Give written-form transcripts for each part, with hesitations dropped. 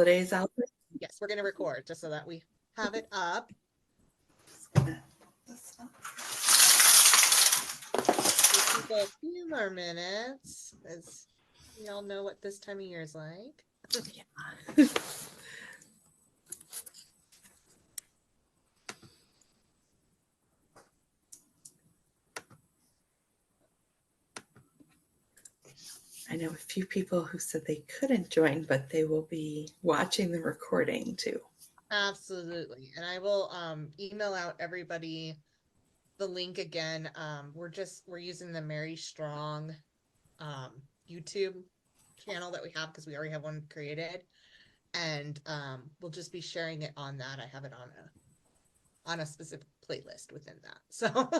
holidays out. Yes, we're going to record just so that we have it up. Give people a few more minutes, as we all know what this time of year is like. Yeah. I know a few people who said they couldn't join, but they will be watching the recording too. Absolutely. And I will email out everybody the link again. We're using the Mary Strong YouTube channel that we have because we already have one created. And we'll just be sharing it on that. I have it on a specific playlist within that. So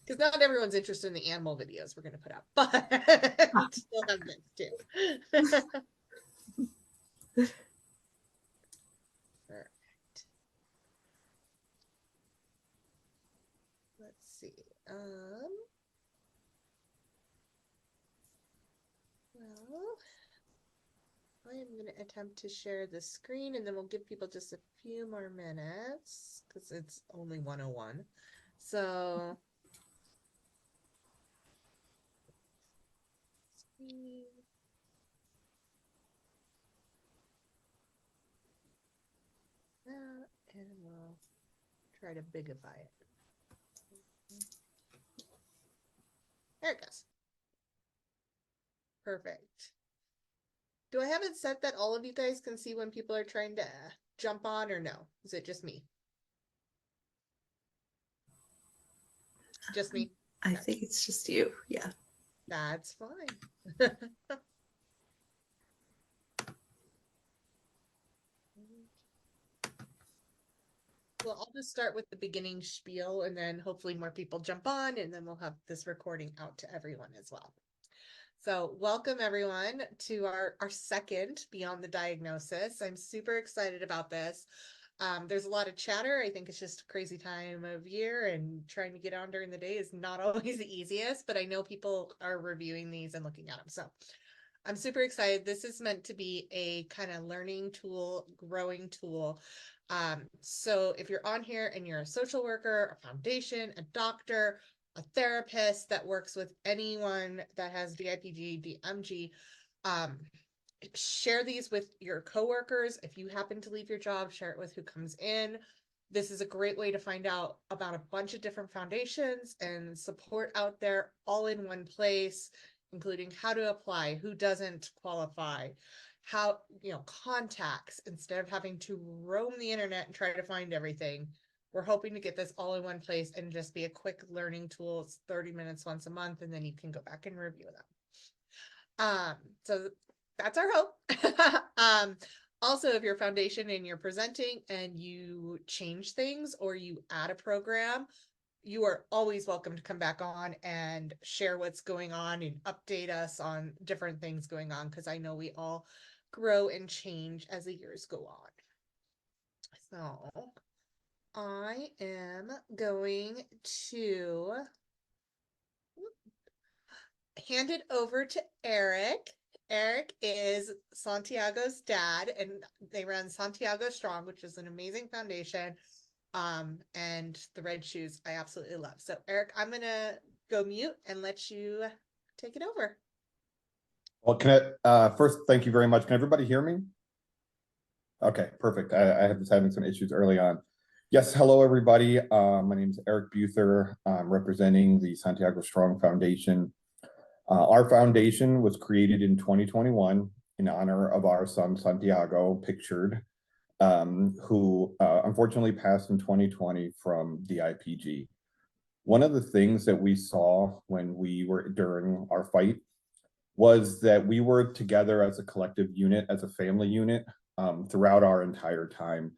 because not everyone's interested in the animal videos we're going to put up, but we still have this too. Perfect. Let's see. Well, I am going to attempt to share the screen, and then we'll give people just a few more minutes because it's only 1:01. So. And we'll try to bigify it. There it goes. Perfect. Do I have it set that all of you guys can see when people are trying to jump on, or no? Is it just me? Just me? I think it's just you. Yeah. That's fine. Well, I'll just start with the beginning spiel, and then hopefully more people jump on, and then we'll have this recording out to everyone as well. So welcome everyone to our second Beyond the Diagnosis. I'm super excited about this. There's a lot of chatter. I think it's just a crazy time of year, and trying to get on during the day is not always the easiest, but I know people are reviewing these and looking at them. So I'm super excited. This is meant to be a kind of learning tool, growing tool. So if you're on here and you're a social worker, a foundation, a doctor, a therapist that works with anyone that has DIPG, DMG, share these with your coworkers. If you happen to leave your job, share it with who comes in. This is a great way to find out about a bunch of different foundations and support out there all in one place, including how to apply, who doesn't qualify, how, contacts, instead of having to roam the internet and try to find everything. We're hoping to get this all in one place and just be a quick learning tool. It's 30 minutes once a month, and then you can go back and review them. So that's our hope. Also, if you're a foundation and you're presenting and you change things or you add a program, you are always welcome to come back on and share what's going on and update us on different things going on, because I know we all grow and change as the years go on. So I am going to hand it over to Eric. Eric is Santiago's dad, and they run Santiago Strong, which is an amazing foundation. And the red shoes I absolutely love. So Eric, I'm gonna go mute and let you take it over. Well, can I first thank you very much. Can everybody hear me? Okay, perfect. I was having some issues early on. Yes, hello everybody. My name is Eric Buther. I'm representing the Santiago Strong Foundation. Our foundation was created in 2021 in honor of our son Santiago, pictured, who unfortunately passed in 2020 from DIPG. One of the things that we saw when we were during our fight was that we were together as a collective unit, as a family unit, throughout our entire time.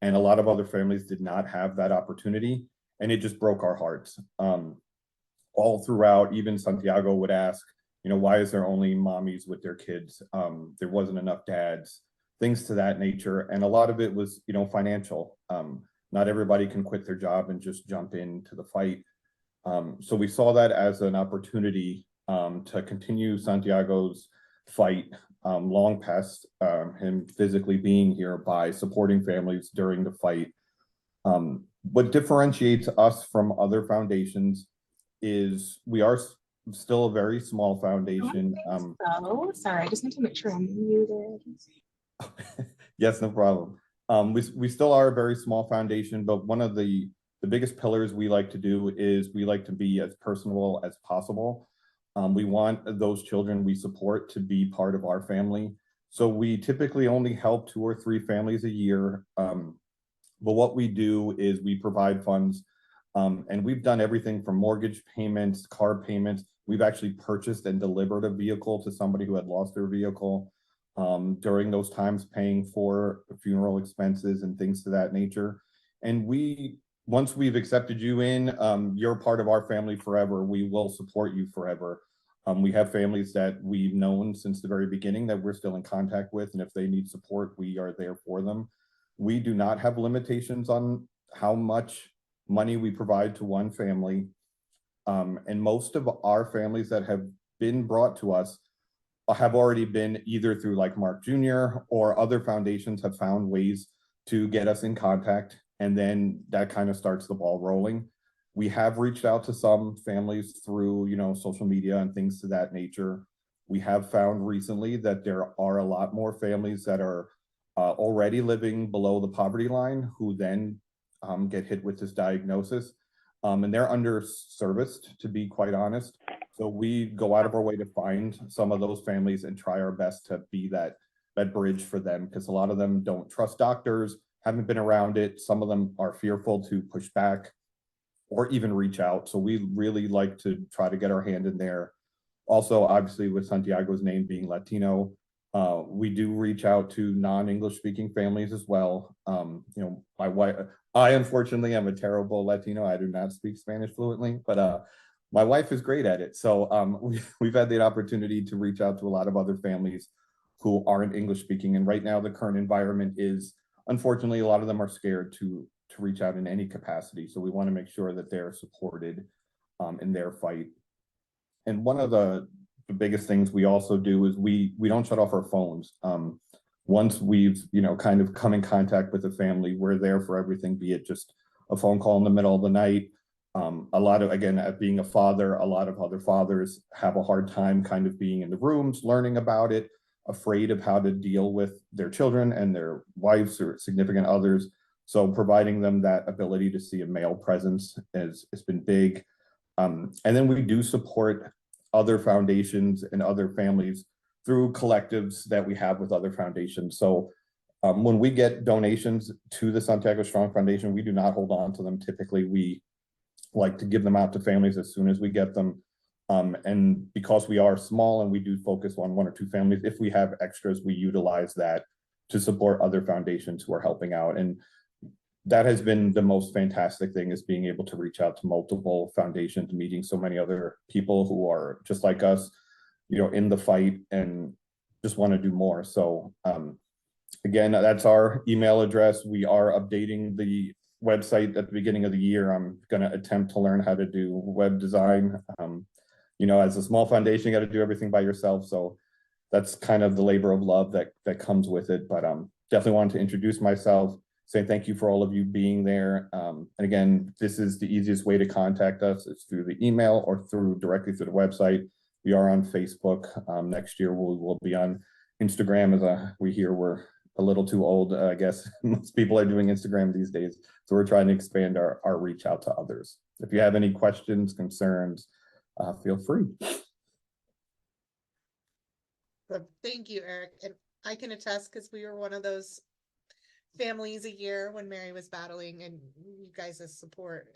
And a lot of other families did not have that opportunity, and it just broke our hearts. All throughout, even Santiago would ask, why is there only mommies with their kids? There wasn't enough dads, things to that nature. And a lot of it was, financial. Not everybody can quit their job and just jump into the fight. So we saw that as an opportunity to continue Santiago's fight long past him physically being here by supporting families during the fight. What differentiates us from other foundations is we are still a very small foundation. So sorry, I just need to make sure I'm muted. Yes, no problem. We still are a very small foundation, but one of the biggest pillars we like to do is we like to be as personable as possible. We want those children we support to be part of our family. So we typically only help 2 or 3 families a year. But what we do is we provide funds, and we've done everything from mortgage payments, car payments. We've actually purchased and delivered a vehicle to somebody who had lost their vehicle during those times, paying for funeral expenses and things to that nature. And once we've accepted you in, you're part of our family forever. We will support you forever. We have families that we've known since the very beginning that we're still in contact with, and if they need support, we are there for them. We do not have limitations on how much money we provide to one family. And most of our families that have been brought to us have already been either through like Mark Jr. or other foundations have found ways to get us in contact. And then that kind of starts the ball rolling. We have reached out to some families through, social media and things to that nature. We have found recently that there are a lot more families that are already living below the poverty line who then get hit with this diagnosis. And they're underserviced, to be quite honest. So we go out of our way to find some of those families and try our best to be that bridge for them, because a lot of them don't trust doctors, haven't been around it. Some of them are fearful to push back or even reach out. So we really like to try to get our hand in there. Also, obviously, with Santiago's name being Latino, we do reach out to non-English speaking families as well. My wife, I unfortunately am a terrible Latino. I do not speak Spanish fluently, but my wife is great at it. So we've had the opportunity to reach out to a lot of other families who aren't English speaking. And right now the current environment is, unfortunately, a lot of them are scared to reach out in any capacity. So we want to make sure that they're supported in their fight. And one of the biggest things we also do is we don't shut off our phones. Once we've kind of come in contact with the family, we're there for everything, be it just a phone call in the middle of the night. A lot of, again, being a father, a lot of other fathers have a hard time kind of being in the rooms, learning about it, afraid of how to deal with their children and their wives or significant others. So providing them that ability to see a male presence has been big. And then we do support other foundations and other families through collectives that we have with other foundations. So when we get donations to the Santiago Strong Foundation, we do not hold on to them. Typically, we like to give them out to families as soon as we get them. And because we are small and we do focus on 1 or 2 families, if we have extras, we utilize that to support other foundations who are helping out. And that has been the most fantastic thing, is being able to reach out to multiple foundations, meeting so many other people who are just like us, in the fight and just want to do more. So again, that's our email address. We are updating the website at the beginning of the year. I'm going to attempt to learn how to do web design. As a small foundation, you got to do everything by yourself. So that's kind of the labor of love that comes with it. But definitely wanted to introduce myself, say thank you for all of you being there. And again, this is the easiest way to contact us. It's through the email or directly through the website. We are on Facebook. Next year, we'll be on Instagram, as we hear we're a little too old. I guess most people are doing Instagram these days. So we're trying to expand our reach out to others. If you have any questions, concerns, feel free. So thank you, Eric. And I can attest, because we were one of those families a year when Mary was battling, and you guys' support,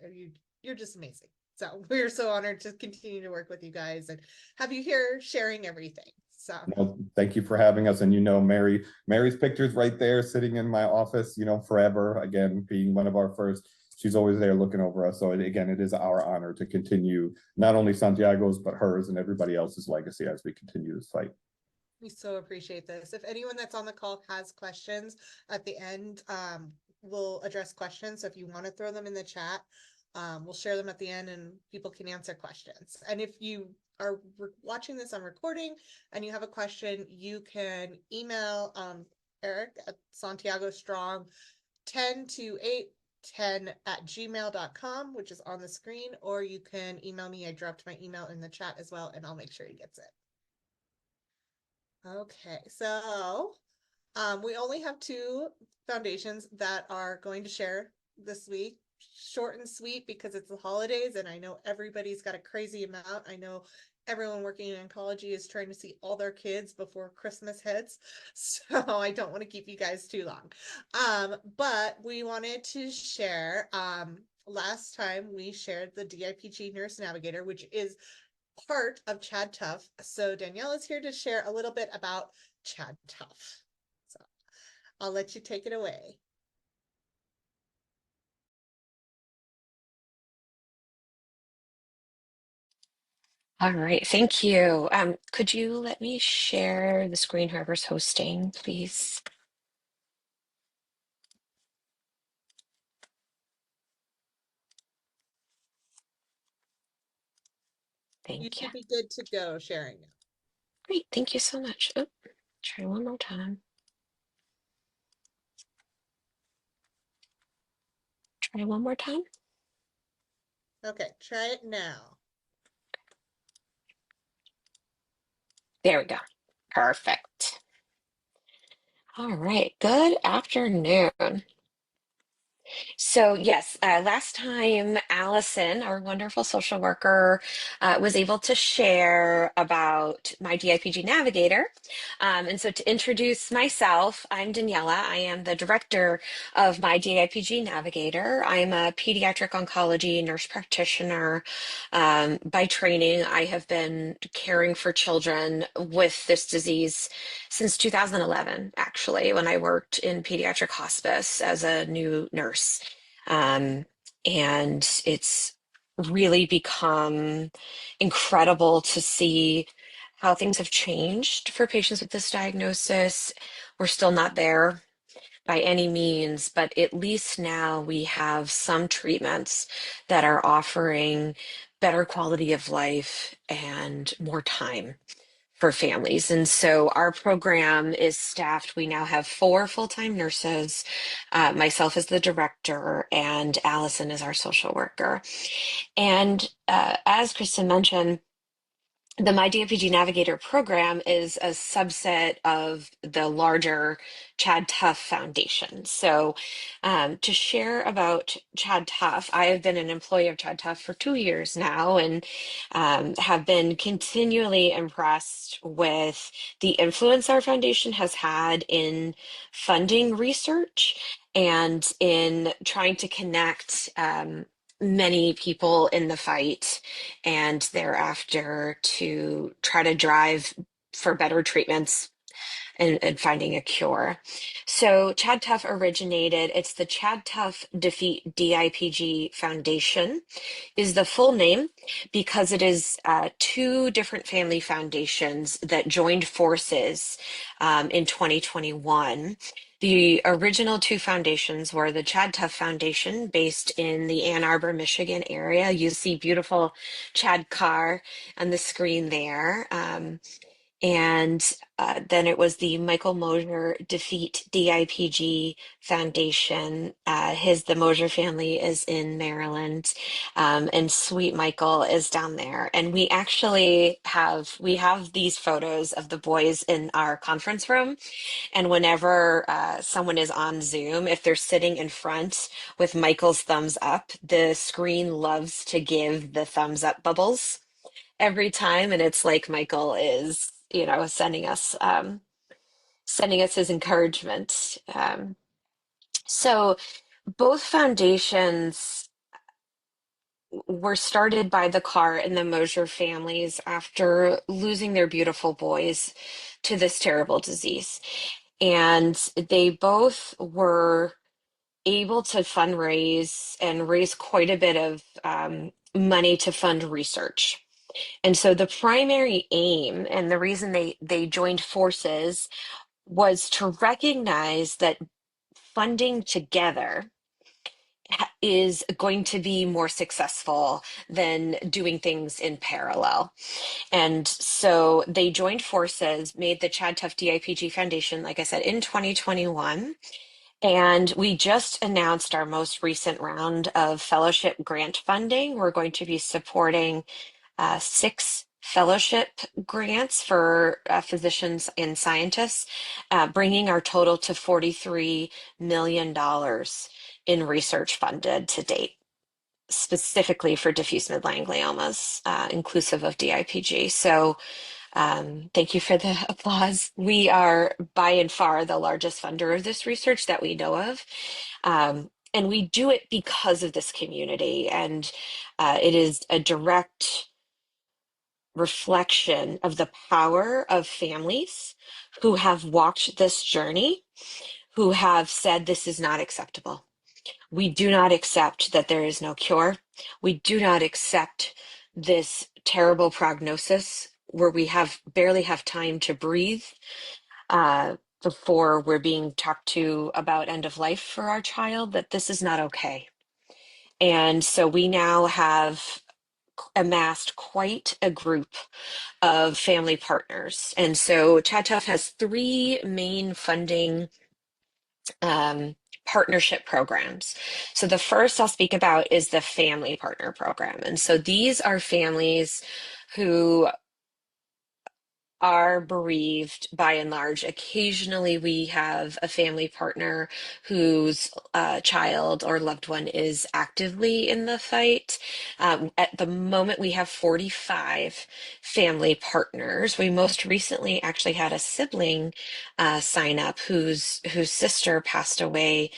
you're just amazing. So we're so honored to continue to work with you guys and have you here sharing everything. So well, thank you for having us. And Mary's picture's right there sitting in my office, forever, again, being one of our first. She's always there looking over us. So again, it is our honor to continue not only Santiago's, but hers and everybody else's legacy as we continue this fight. we so appreciate this. If anyone that's on the call has questions at the end, we'll address questions. So if you want to throw them in the chat, we'll share them at the end and people can answer questions. And if you are watching this on recording and you have a question, you can email Eric at Santiago Strong 102810@gmail.com, which is on the screen, or you can email me. I dropped my email in the chat as well, and I'll make sure he gets it. Okay, so we only have 2 foundations that are going to share this week. Short and sweet because it's the holidays and I know everybody's got a crazy amount. I know everyone working in oncology is trying to see all their kids before Christmas hits. So I don't want to keep you guys too long. But we wanted to share, last time we shared the DIPG Nurse Navigator, which is part of ChadTough. So Danielle is here to share a little bit about ChadTough. So I'll let you take it away. All right, thank you. Could you let me share the screen, whoever's hosting, please? You Thank you. should be good to go sharing now. Great, thank you so much. Oh, try one more time. Try one more time. Okay, try it now. There we go. Perfect. All right, good afternoon. So yes, last time Allison, our wonderful social worker, was able to share about my DIPG Navigator. And so to introduce myself, I'm Daniela. I am the director of my DIPG Navigator. I'm a pediatric oncology nurse practitioner by training. I have been caring for children with this disease since 2011, actually, when I worked in pediatric hospice as a new nurse. Um, and it's really become incredible to see how things have changed for patients with this diagnosis. We're still not there by any means, but at least now we have some treatments that are offering better quality of life and more time for families. And so our program is staffed. We now have 4 full-time nurses, myself as the director, and Allison is our social worker. And as Kristen mentioned, the My DIPG Navigator program is a subset of the larger ChadTough Foundation. So, to share about ChadTough, I have been an employee of ChadTough for 2 years now and have been continually impressed with the influence our foundation has had in funding research and in trying to connect many people in the fight and thereafter to try to drive for better treatments and finding a cure. So ChadTough originated, it's the ChadTough Defeat DIPG Foundation is the full name because it is 2 different family foundations that joined forces in 2021. The original 2 foundations were the ChadTough Foundation, based in the Ann Arbor, Michigan area. You see beautiful Chad Carr on the screen there. And then it was the Michael Mosier Defeat DIPG Foundation. The Mosier family is in Maryland, and Sweet Michael is down there. And we actually we have these photos of the boys in our conference room. And whenever someone is on Zoom, if they're sitting in front with Michael's thumbs up, the screen loves to give the thumbs up bubbles every time, and it's like Michael is, sending us his encouragement. So both foundations were started by the Carr and the Mosier families after losing their beautiful boys to this terrible disease. And they both were able to fundraise and raise quite a bit of money to fund research. And so the primary aim and the reason they joined forces was to recognize that funding together is going to be more successful than doing things in parallel. And so they joined forces, made the ChadTough DIPG Foundation, like I said, in 2021. And we just announced our most recent round of fellowship grant funding. We're going to be supporting 6 fellowship grants for physicians and scientists, bringing our total to $43 million in research funded to date, specifically for diffuse midline gliomas, inclusive of DIPG. So thank you for the applause. We are by and far the largest funder of this research that we know of. And we do it because of this community. And it is a direct reflection of the power of families who have walked this journey, who have said this is not acceptable. We do not accept that there is no cure. We do not accept this terrible prognosis where we have barely have time to breathe before we're being talked to about end of life for our child, that this is not okay. And so we now have amassed quite a group of family partners. And so ChadTough has 3 main funding um, partnership programs. So the first I'll speak about is the Family Partner Program. And so these are families who are bereaved by and large. Occasionally, we have a family partner whose child or loved one is actively in the fight. At the moment, we have 45 family partners. We most recently actually had a sibling sign up whose sister passed away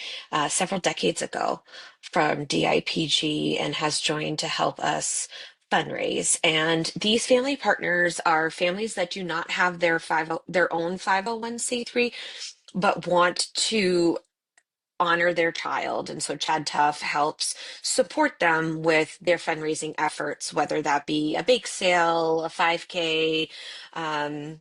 several decades ago from DIPG and has joined to help us fundraise. And these family partners are families that do not have their own 501c3, but want to honor their child. And so ChadTough helps support them with their fundraising efforts, whether that be a bake sale, a 5K, an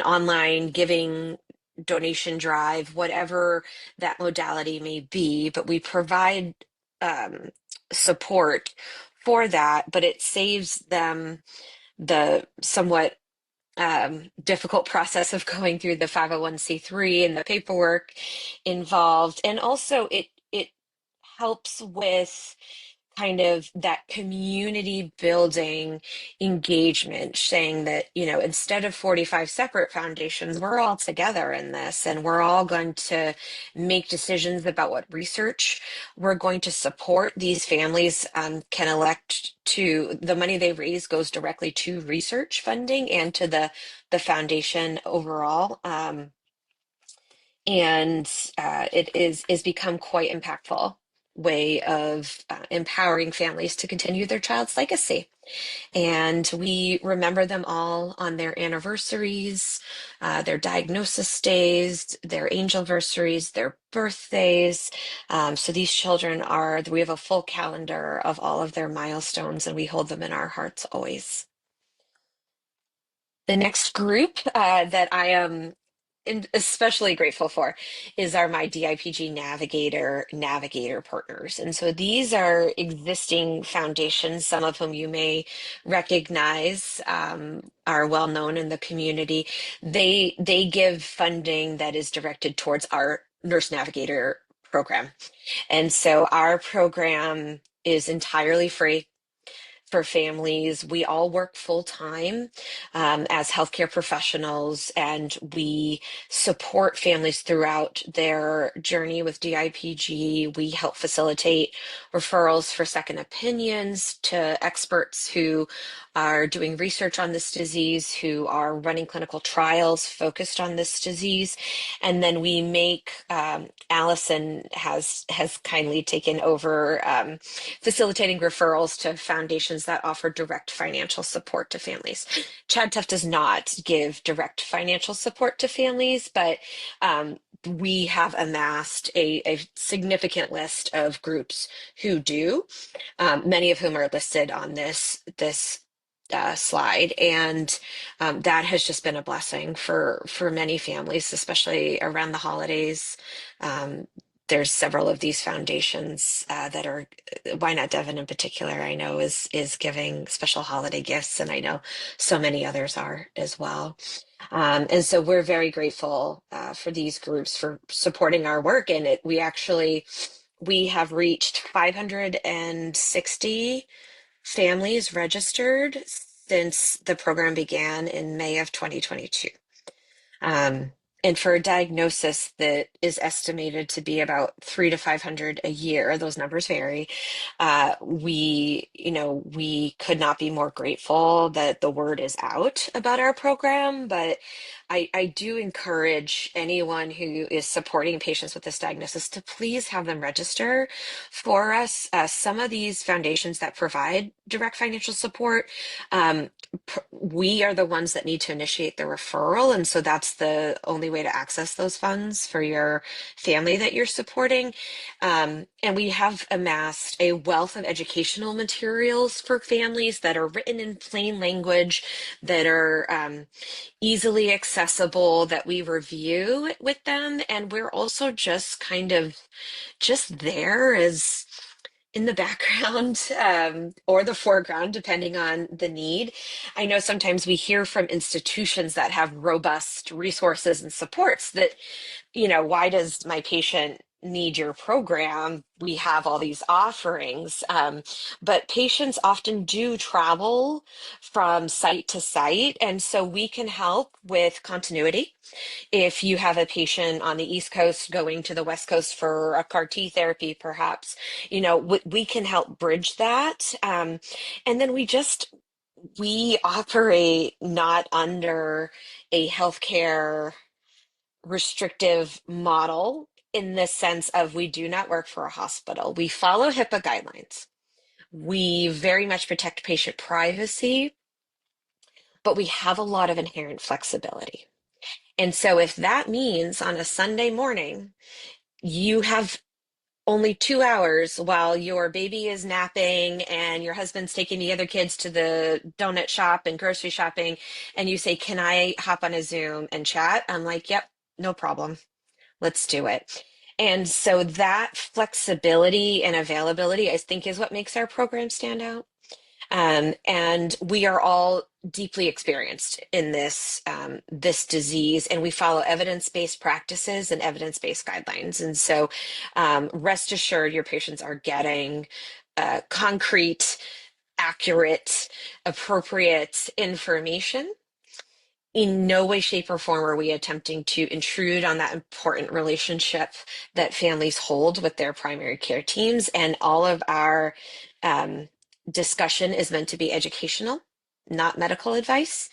online giving donation drive, whatever that modality may be. But we provide support for that, but it saves them the somewhat difficult process of going through the 501c3 and the paperwork involved. And also it helps with kind of that community building engagement, saying that, instead of 45 separate foundations, we're all together in this and we're all going to make decisions about what research we're going to support. These families can elect to, the money they raise goes directly to research funding and to the foundation overall. And it is become quite impactful way of empowering families to continue their child's legacy. And we remember them all on their anniversaries, their diagnosis days, their angelversaries, their birthdays. So these children we have a full calendar of all of their milestones, and we hold them in our hearts always. The next group that I am especially grateful for is my DIPG Navigator partners. And so these are existing foundations, some of whom you may recognize, are well known in the community. They give funding that is directed towards our Nurse Navigator program. And so our program is entirely free for families. We all work full time as healthcare professionals, and we support families throughout their journey with DIPG. We help facilitate referrals for second opinions to experts who are doing research on this disease, who are running clinical trials focused on this disease. And then we make, Allison has kindly taken over facilitating referrals to foundations that offer direct financial support to families. ChadTough does not give direct financial support to families, but we have amassed a significant list of groups who do, many of whom are listed on this slide, and that has just been a blessing for many families, especially around the holidays. there's several of these foundations that are, Why Not Devon in particular, I know is giving special holiday gifts, and I know so many others are as well. And so we're very grateful for these groups for supporting our work. And we have reached 560 families registered since the program began in May of 2022. Um, and for a diagnosis that is estimated to be about 300 to 500 a year, those numbers vary. We could not be more grateful that the word is out about our program. But I do encourage anyone who is supporting patients with this diagnosis to please have them register for us. Some of these foundations that provide direct financial support, we are the ones that need to initiate the referral. And so that's the only way to access those funds for your family that you're supporting. And we have amassed a wealth of educational materials for families that are written in plain language, that are easily accessible, that we review with them. And we're also just kind of just there as in the background or the foreground, depending on the need. I know sometimes we hear from institutions that have robust resources and supports that, why does my patient need your program? We have all these offerings. But patients often do travel from site to site. And so we can help with continuity. If you have a patient on the East Coast going to the West Coast for a CAR T therapy, perhaps, we can help bridge that. And then we operate not under a healthcare restrictive model, in the sense of we do not work for a hospital. We follow HIPAA guidelines. We very much protect patient privacy, but we have a lot of inherent flexibility. And so if that means on a Sunday morning, you have only 2 hours while your baby is napping and your husband's taking the other kids to the donut shop and grocery shopping, and you say, "Can I hop on a Zoom and chat?" I'm like, "Yep, no problem. Let's do it." And so that flexibility and availability, I think, is what makes our program stand out. And we are all deeply experienced in this disease, and we follow evidence-based practices and evidence-based guidelines. And so, rest assured, your patients are getting concrete, accurate, appropriate information. In no way, shape, or form are we attempting to intrude on that important relationship that families hold with their primary care teams. And all of our discussion is meant to be educational, not medical advice.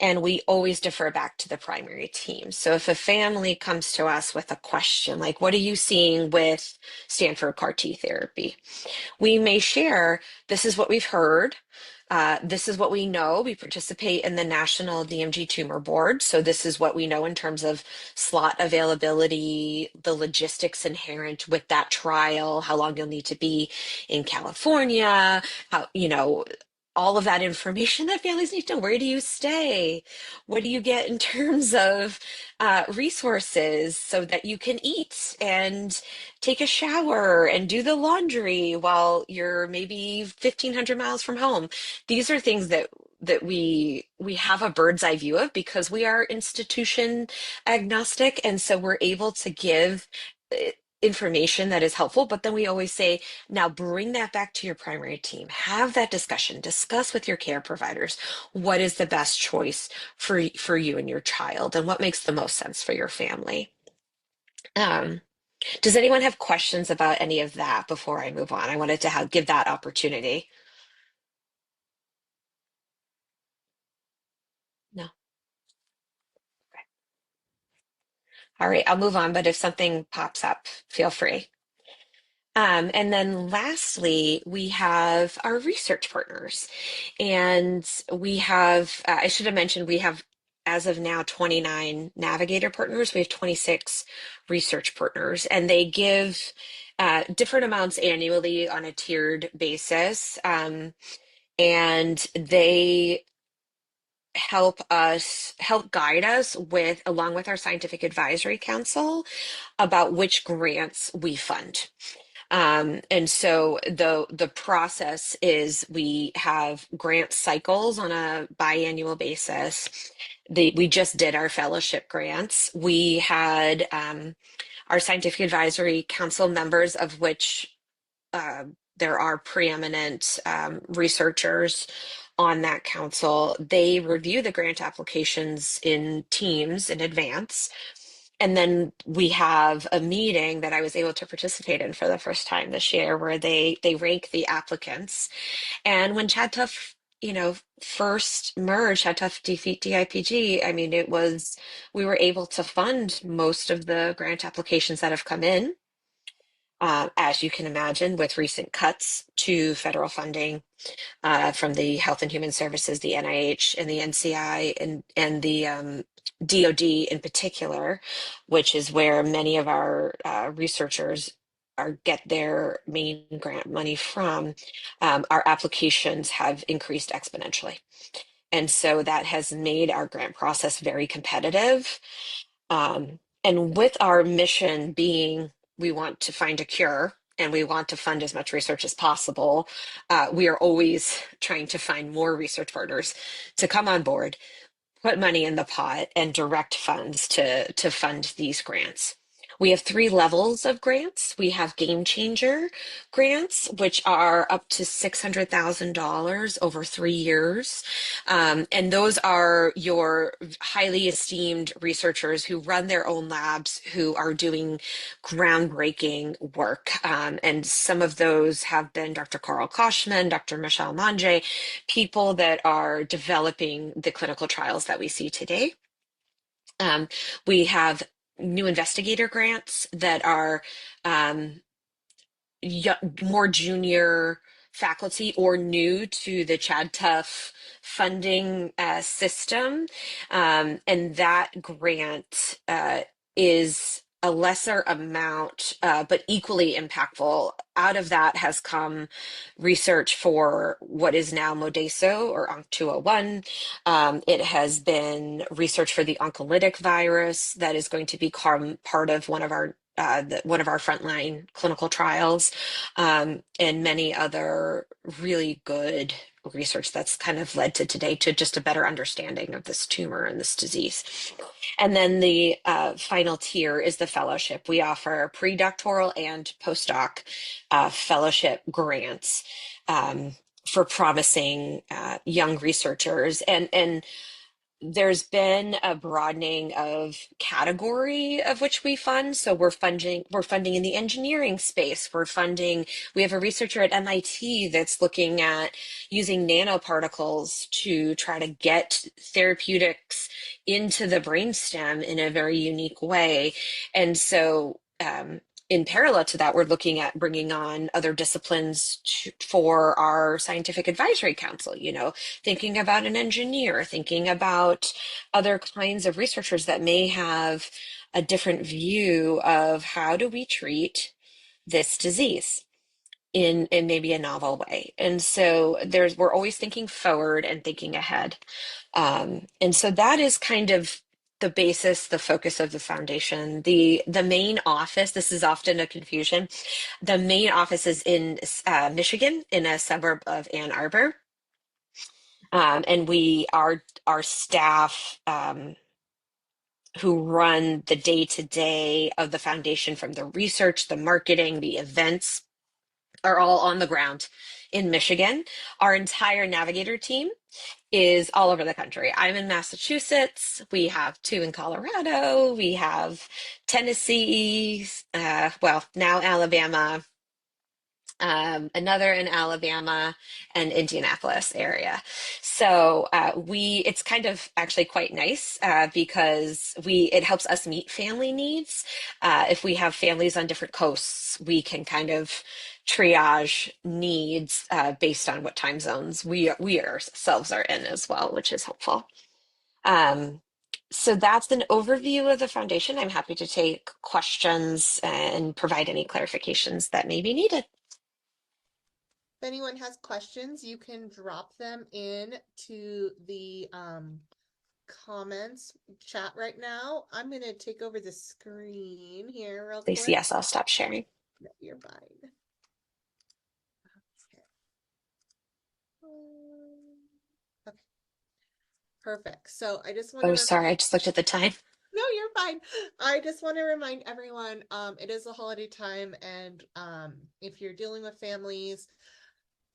And we always defer back to the primary team. So if a family comes to us with a question like, "What are you seeing with Stanford CAR T therapy?" we may share, "This is what we've heard. This is what we know. We participate in the National DMG Tumor Board. So this is what we know in terms of slot availability, the logistics inherent with that trial, how long you'll need to be in California, all of that information that families need to know. Where do you stay? What do you get in terms of resources so that you can eat and take a shower and do the laundry while you're maybe 1,500 miles from home?" These are things that we have a bird's eye view of because we are institution agnostic, and so we're able to give information that is helpful. But then we always say, now bring that back to your primary team, have that discussion, discuss with your care providers what is the best choice for you and your child, and what makes the most sense for your family. Does anyone have questions about any of that before I move on? I wanted to give that opportunity. No. All right, I'll move on, but if something pops up, feel free. And then lastly, we have our research partners. And I should have mentioned, we have, as of now, 29 Navigator partners. We have 26 research partners, and they give different amounts annually on a tiered basis. And they help guide us with, along with our scientific advisory council, about which grants we fund. And so the process is we have grant cycles on a biannual basis. We just did our fellowship grants. We had our scientific advisory council members, of which uh, there are preeminent researchers on that council. They review the grant applications in teams in advance. And then we have a meeting that I was able to participate in for the first time this year, where they rank the applicants. And when ChadTough, first merged, ChadTough defeat DIPG, I mean, we were able to fund most of the grant applications that have come in. As you can imagine, with recent cuts to federal funding from the Health and Human Services, the NIH, and the NCI, and the DoD in particular, which is where many of our researchers get their main grant money from, our applications have increased exponentially. And so that has made our grant process very competitive. And with our mission being, we want to find a cure and we want to fund as much research as possible, we are always trying to find more research partners to come on board, put money in the pot, and direct funds to fund these grants. We have three levels of grants. We have game changer grants, which are up to $600,000 over 3 years. And those are your highly esteemed researchers who run their own labs, who are doing groundbreaking work. And some of those have been Dr. Carl Koshman, Dr. Michelle Mange, people that are developing the clinical trials that we see today. We have new investigator grants that are more junior faculty or new to the ChadTough funding system. And that grant is a lesser amount, but equally impactful. Out of that has come research for what is now Modeso or ONC201. It has been research for the oncolytic virus that is going to become part of one of our frontline clinical trials, and many other really good research that's kind of led to today to just a better understanding of this tumor and this disease. And then the final tier is the fellowship. We offer pre-doctoral and postdoc fellowship grants for promising young researchers. And there's been a broadening of category of which we fund. So we're funding in the engineering space. We have a researcher at MIT that's looking at using nanoparticles to try to get therapeutics into the brainstem in a very unique way. And so in parallel to that, we're looking at bringing on other disciplines for our scientific advisory council, thinking about an engineer, thinking about other kinds of researchers that may have a different view of how do we treat this disease in maybe a novel way. And so we're always thinking forward and thinking ahead. And so that is kind of the basis, the focus of the foundation. The main office, this is often a confusion. The main office is in Michigan, in a suburb of Ann Arbor. And our staff who run the day-to-day of the foundation, from the research, the marketing, the events, are all on the ground in Michigan. Our entire Navigator team is all over the country. I'm in Massachusetts. We have two in Colorado. We have Tennessee, now Alabama, another in Alabama, and Indianapolis area. So it's kind of actually quite nice because it helps us meet family needs. If we have families on different coasts, we can kind of triage needs based on what time zones we ourselves are in as well, which is helpful. So that's an overview of the foundation. I'm happy to take questions and provide any clarifications that may be needed. If anyone has questions, you can drop them in to the comments chat right now. I'm gonna take over the screen here real Please, quick. yes, I'll stop sharing. No, you're fine. Okay. Perfect. So I just want to Oh, sorry, I just looked at the time. no, you're fine. I just want to remind everyone, it is a holiday time, and if you're dealing with families,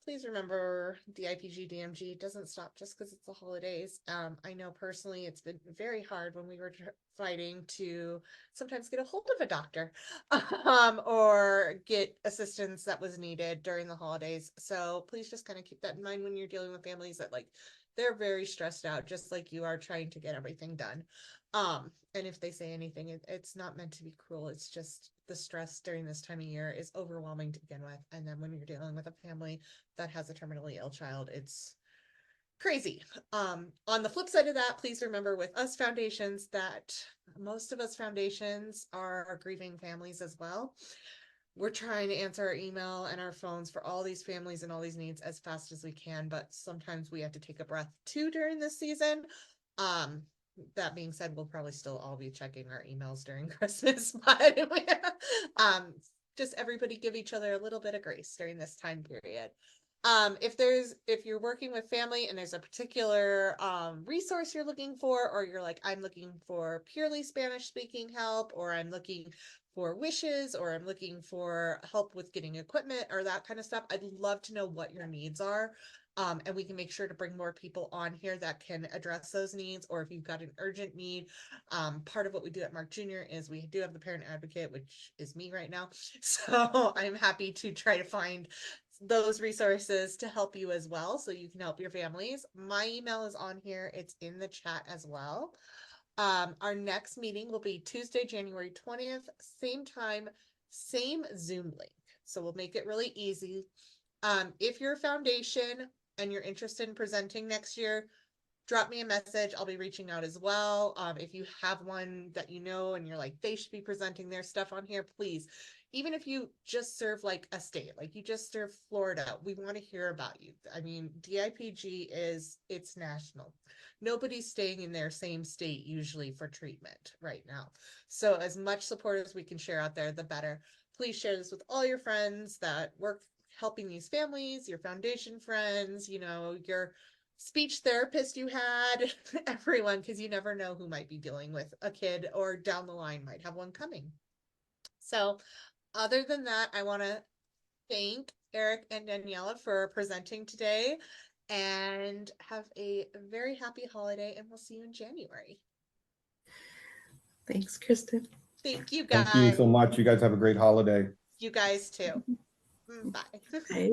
please remember DIPG DMG doesn't stop just because it's the holidays. I know personally it's been very hard when we were fighting to sometimes get a hold of a doctor or get assistance that was needed during the holidays. So please just kind of keep that in mind when you're dealing with families that like they're very stressed out, just like you are trying to get everything done. And if they say anything, it's not meant to be cruel. It's just the stress during this time of year is overwhelming to begin with. And then when you're dealing with a family that has a terminally ill child, it's crazy. On the flip side of that, please remember with us foundations that most of us foundations are grieving families as well. We're trying to answer our email and our phones for all these families and all these needs as fast as we can, but sometimes we have to take a breath too during this season. That being said, we'll probably still all be checking our emails during Christmas, but just everybody give each other a little bit of grace during this time period. If you're working with family and there's a particular resource you're looking for, or you're like, I'm looking for purely Spanish speaking help, or I'm looking for wishes, or I'm looking for help with getting equipment or that kind of stuff, I'd love to know what your needs are. And we can make sure to bring more people on here that can address those needs. Or if you've got an urgent need, part of what we do at Mark Jr. is we do have the parent advocate, which is me right now. So I'm happy to try to find those resources to help you as well, so you can help your families. My email is on here. It's in the chat as well. Our next meeting will be Tuesday, January 20th, same time, same Zoom link. So we'll make it really easy. If you're a foundation and you're interested in presenting next year, drop me a message. I'll be reaching out as well. If you have one that you know and you're like, they should be presenting their stuff on here, please. Even if you just serve like a state, like you just serve Florida, we want to hear about you. I mean, DIPG it's national. Nobody's staying in their same state usually for treatment right now. So as much support as we can share out there, the better. Please share this with all your friends that work helping these families, your foundation friends, your speech therapist you had, everyone, because you never know who might be dealing with a kid or down the line might have one coming. So other than that, I want to thank Eric and Daniela for presenting today, and have a very happy holiday, and we'll see you in January. Thanks, Kristen. Thank you guys. Thank you so much. You guys have a great holiday. You guys too. Bye. Bye.